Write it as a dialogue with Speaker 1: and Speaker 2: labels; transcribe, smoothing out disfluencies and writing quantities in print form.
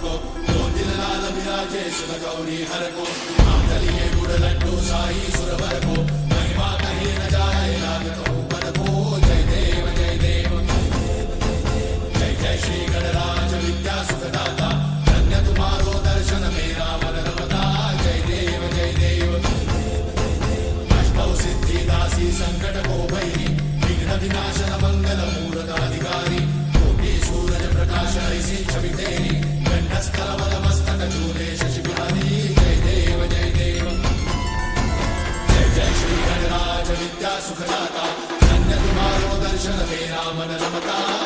Speaker 1: को ज्योतिल लाल विराजे सुर गौरी हर को मांगलिये गुड़ लड्डू साई सुरवर को महिमा कहीं न जाए लागत ऊपर को जय देव जय देव जय जय श्री गणराज विद्या सुखदाता धन्य तुम्हारो दर्शन मेरा मन रमता जय देव जय देव अष्टौ सिद्धि दासी संकट को भैरी विघ्न विनाशन मंगल मूर्ताधिकारी कोटि सूरज प्रकाश ऐसी छवि तेरी गंडस्थल मस्तक चूले शशि बिहारी जय देव जय देव जय जय श्री गणराज विद्या सुखदाता धन्य तुम्हारो दर्शन मेरा मन रमता